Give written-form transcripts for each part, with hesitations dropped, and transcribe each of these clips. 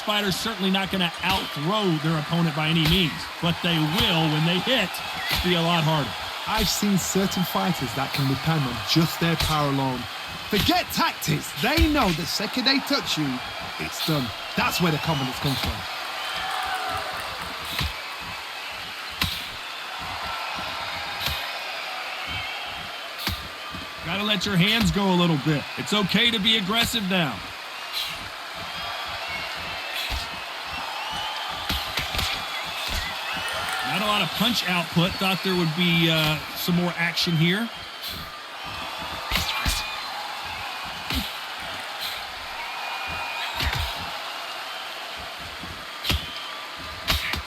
Fighters certainly not going to outthrow their opponent by any means, but they will, when they hit, be a lot harder. I've seen certain fighters that can depend on just their power alone. Forget tactics. They know the second they touch you, it's done. That's where the confidence comes from. Gotta let your hands go a little bit. It's okay to be aggressive now. Not a lot of punch output. Thought there would be some more action here.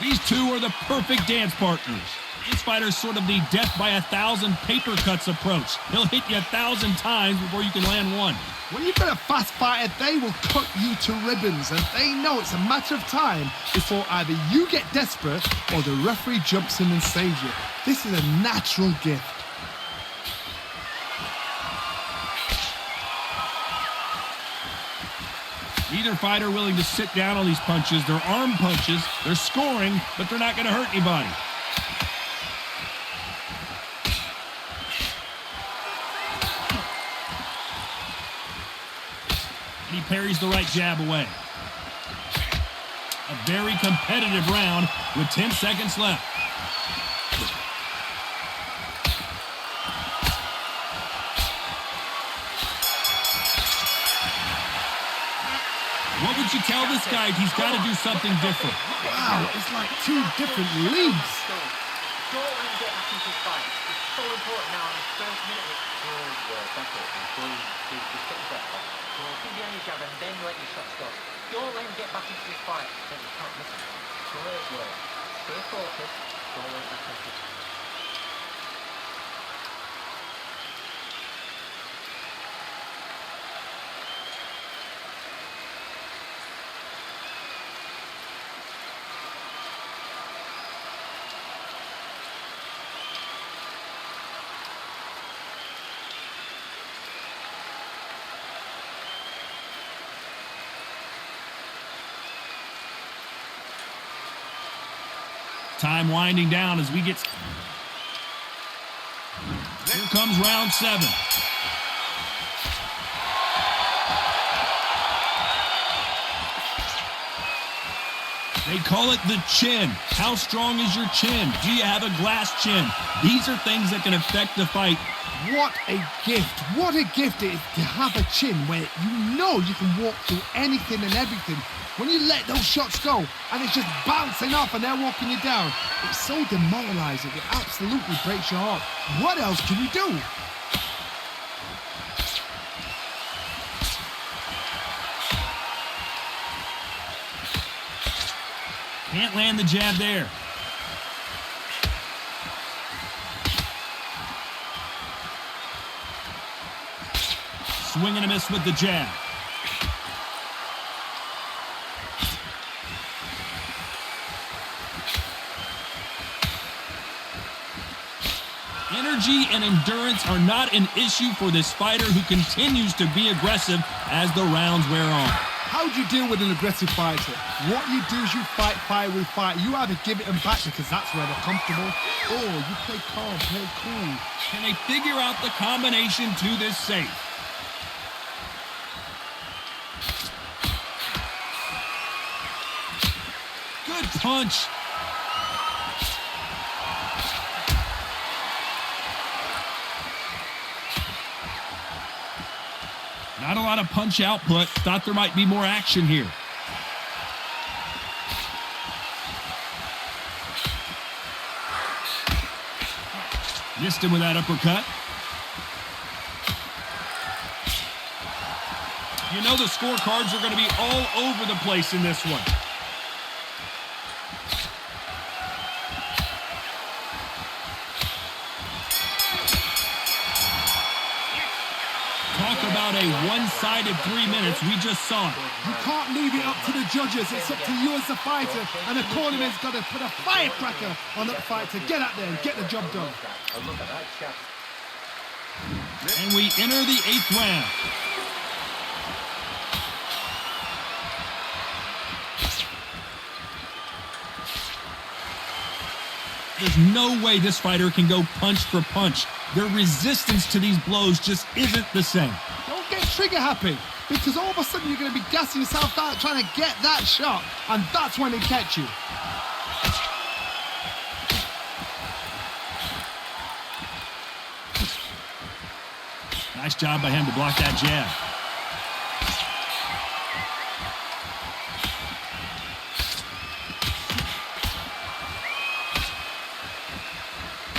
These two are the perfect dance partners. This fighter's sort of the death by 1,000 paper cuts approach. He'll hit you 1,000 times before you can land one. When you've got a fast fighter, they will cut you to ribbons, and they know it's a matter of time before either you get desperate or the referee jumps in and saves you. This is a natural gift. Neither fighter willing to sit down on these punches. They're arm punches. They're scoring, but they're not going to hurt anybody. He parries the right jab away. A very competitive round with 10 seconds left. What would you tell this guy? He's got to do something different. Wow, it's like two different leagues. Don't let him get back into his fight. It's so important now in the first minute. That's it. Just take your breath. So keep behind your jab and then let your shots go. Don't let him get back into his fight. Then you can't miss him. Great work. Stay focused. Don't let him touch it. Time winding down as we get... Here comes round 7. They call it the chin. How strong is your chin? Do you have a glass chin? These are things that can affect the fight. What a gift. What a gift it is to have a chin where you know you can walk through anything and everything. When you let those shots go and it's just bouncing off and they're walking you down, it's so demoralizing. It absolutely breaks your heart. What else can you do? Can't land the jab there. Swing and a miss with the jab. Energy and endurance are not an issue for this fighter who continues to be aggressive as the rounds wear on. How do you deal with an aggressive fighter? What you do is you fight fire with fire. You either give it them back because that's where they're comfortable, or you play calm, play cool. Can they figure out the combination to this safe? Good punch. Not a lot of punch output. Thought there might be more action here. Missed him with that uppercut. You know the scorecards are going to be all over the place in this one. Talk about a one-sided 3 minutes. We just saw it. You can't leave it up to the judges. It's up to you as the fighter, and the cornerman's got to put a firecracker on that fighter. Get out there and get the job done. And we enter the 8th round. There's no way this fighter can go punch for punch. Their resistance to these blows just isn't the same. Don't get trigger happy, because all of a sudden you're going to be gassing yourself out trying to get that shot, and that's when they catch you. Nice job by him to block that jab.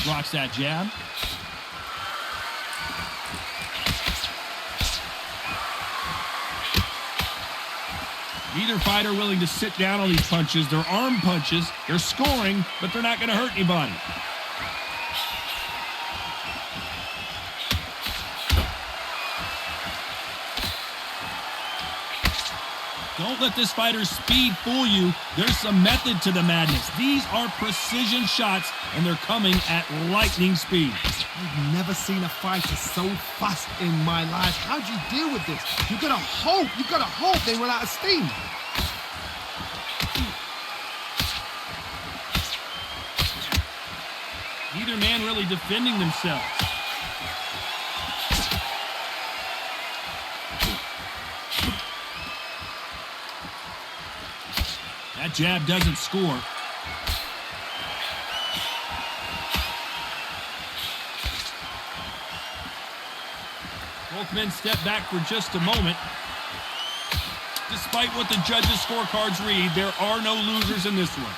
Blocks that jab. Neither fighter willing to sit down on these punches. They're arm punches. They're scoring, but they're not going to hurt anybody. Don't let this fighter's speed fool you. There's some method to the madness. These are precision shots, and they're coming at lightning speed. I've never seen a fighter so fast in my life. How do you deal with this? You've got to hope they run out of steam. Neither man really defending themselves. That jab doesn't score. Both men step back for just a moment. Despite what the judges' scorecards read, there are no losers in this one.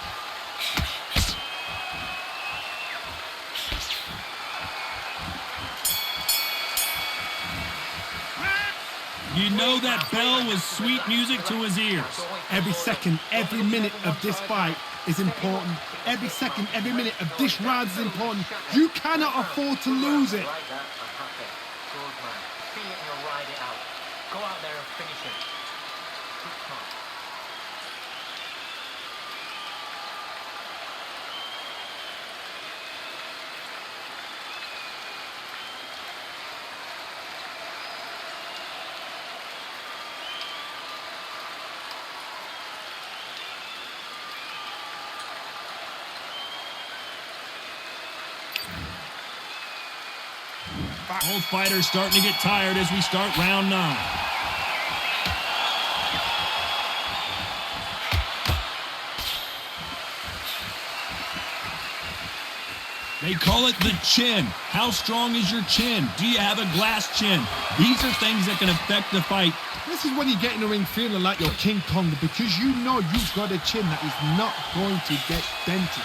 You know that bell was sweet music to his ears. Every second, every minute of this fight is important. Every second, every minute of this round is important. You cannot afford to lose it. Like that, I'm happy. Good man. Feel it and you'll ride it out. Go out there and finish it. Good call. Both fighters starting to get tired as we start round 9. They call it the chin. How strong is your chin? Do you have a glass chin? These are things that can affect the fight. This is when you get in the ring feeling like you're King Kong, because you know you've got a chin that is not going to get dented.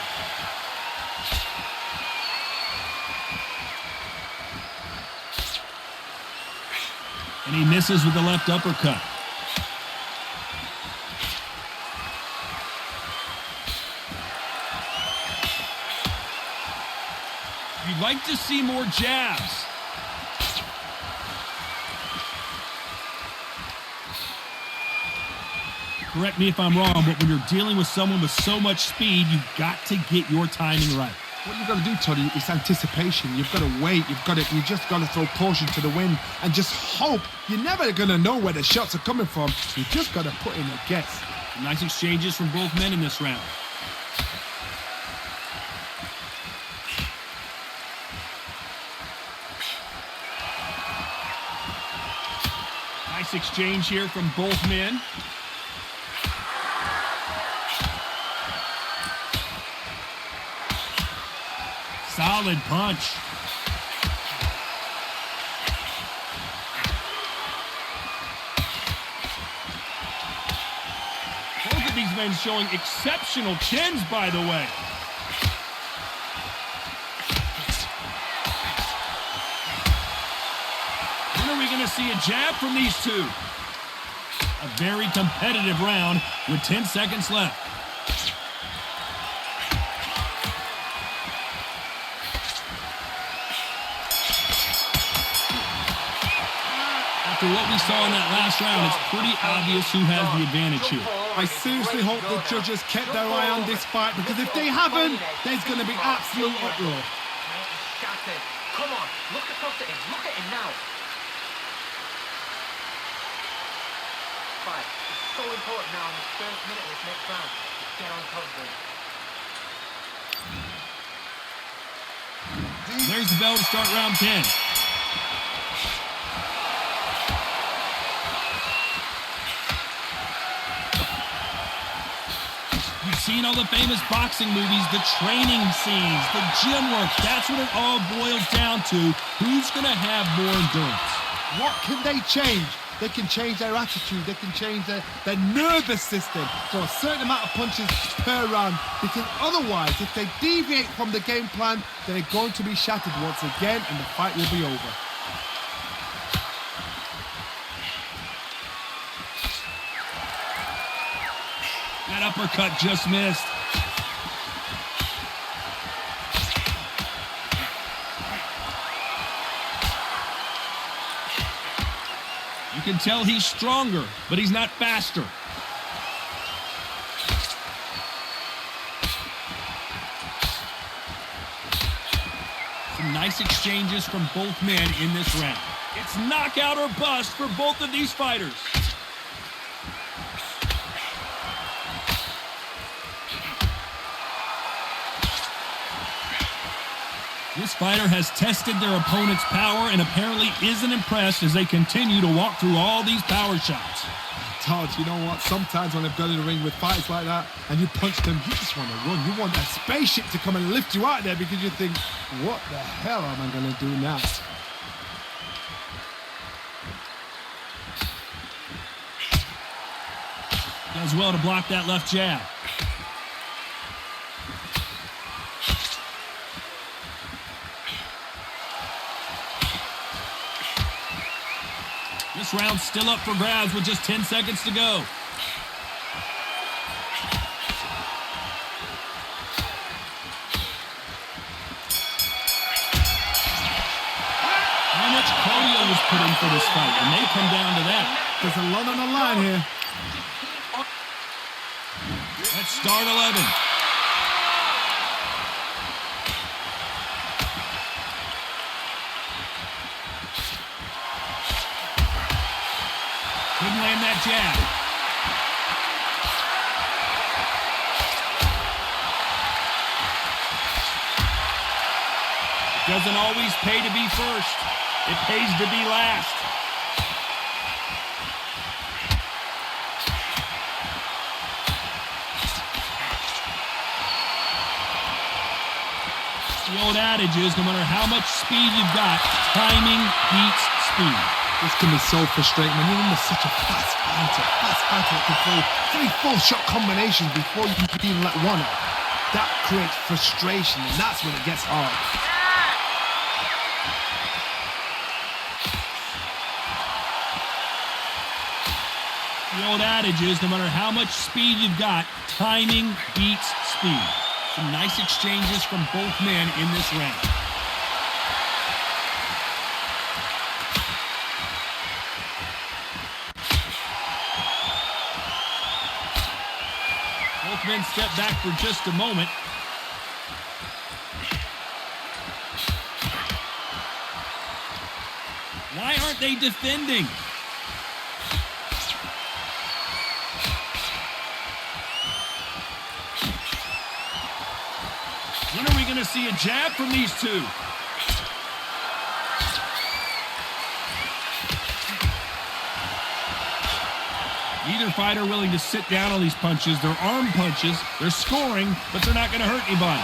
And he misses with the left uppercut. You'd like to see more jabs. Correct me if I'm wrong, but when you're dealing with someone with so much speed, you've got to get your timing right. What you've got to do, Toddy, is anticipation. You've got to wait. You just got to throw caution to the wind and just hope. You're never going to know where the shots are coming from. You just got to put in a guess. Nice exchanges from both men in this round. Nice exchange here from both men. Solid punch. Both of these men showing exceptional chins, by the way. When are we going to see a jab from these two? A very competitive round with 10 seconds left. After what we saw in that last round, it's pretty obvious who has the advantage here. I seriously hope the judges kept their eye on this fight, because if they haven't, there's going to be absolute uproar. Shattered. Come on, look across at him. Look at him now. Fight. It's so important now in the first minute of this next round. Get on top of him. There's the bell to start round 10. You've seen all the famous boxing movies, the training scenes, the gym work. That's what it all boils down to. Who's going to have more endurance? What can they change? They can change their attitude. They can change their nervous system. So a certain amount of punches per round. Because otherwise, if they deviate from the game plan, they're going to be shattered once again and the fight will be over. That uppercut just missed. You can tell he's stronger, but he's not faster. Some nice exchanges from both men in this round. It's knockout or bust for both of these fighters. This fighter has tested their opponent's power and apparently isn't impressed as they continue to walk through all these power shots. Todd, you know what? Sometimes when I've got in the ring with fights like that and you punch them, you just want to run. You want that spaceship to come and lift you out there because you think, what the hell am I going to do now? Does well to block that left jab. This round's still up for grabs with just 10 seconds to go. How much cardio was put in for this fight? It may come down to that. There's a lot on the line here. Let's start 11. Couldn't land that jab. It doesn't always pay to be first. It pays to be last. The old adage is no matter how much speed you've got, timing beats speed. This can be so frustrating when you're in such a fast fighter that can throw 3-4 shot combinations before you can even let one out. That creates frustration, and that's when it gets hard. The old adage is no matter how much speed you've got, timing beats speed. Some nice exchanges from both men in this round. Both men step back for just a moment. Why aren't they defending? When are we going to see a jab from these two? Neither fighter willing to sit down on these punches. They're arm punches. They're scoring, but they're not going to hurt anybody.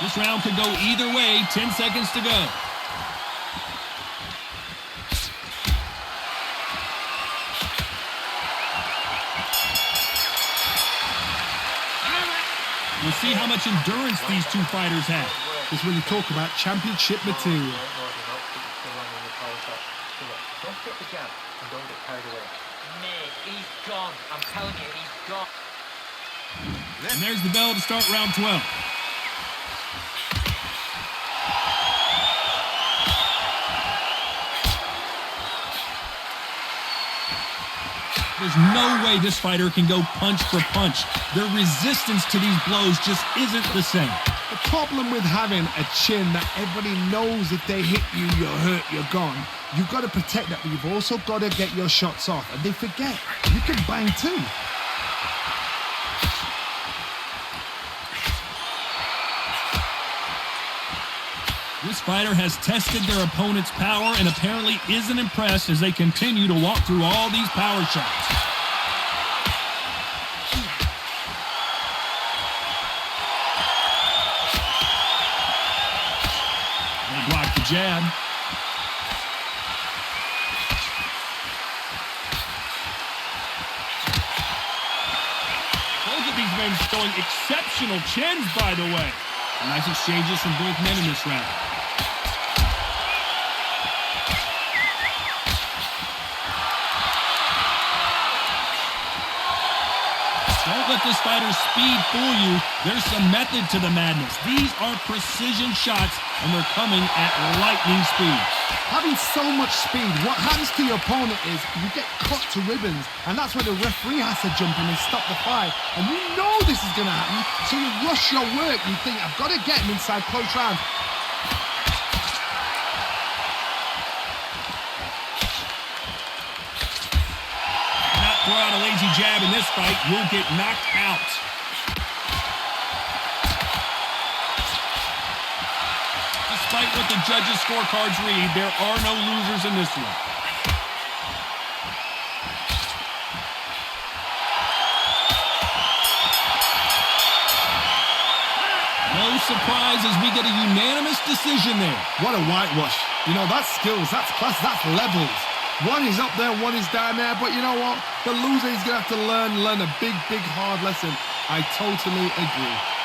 This round could go either way. 10 seconds to go. We'll see how much endurance these two fighters have. This is when you talk about championship material. Don't get the jab and don't get carried away. Mate, he's gone. I'm telling you, he's gone. And there's the bell to start round 12. There's no way this fighter can go punch for punch. Their resistance to these blows just isn't the same. The problem with having a chin that everybody knows if they hit you, you're hurt, you're gone. You've got to protect that, but you've also got to get your shots off. And they forget, you can bang too. This fighter has tested their opponent's power and apparently isn't impressed as they continue to walk through all these power shots. They block the jab. Both of these men showing exceptional chins, by the way. Nice exchanges from both men in this round. Don't let this fighter's speed fool you. There's some method to the madness. These are precision shots, and they're coming at lightning speed. Having so much speed, what happens to your opponent is you get cut to ribbons, and that's where the referee has to jump in and stop the fight. And you know this is going to happen, so you rush your work. You think, I've got to get him inside close round. Not throw out a lazy jab in this fight. You'll get knocked out. Despite what the judges' scorecards read, there are no losers in this one. No surprise as we get a unanimous decision there. What a whitewash. You know, that's skills, that's class, that's levels. One is up there, one is down there, but you know what? The loser is going to have to learn a big, hard lesson. I totally agree.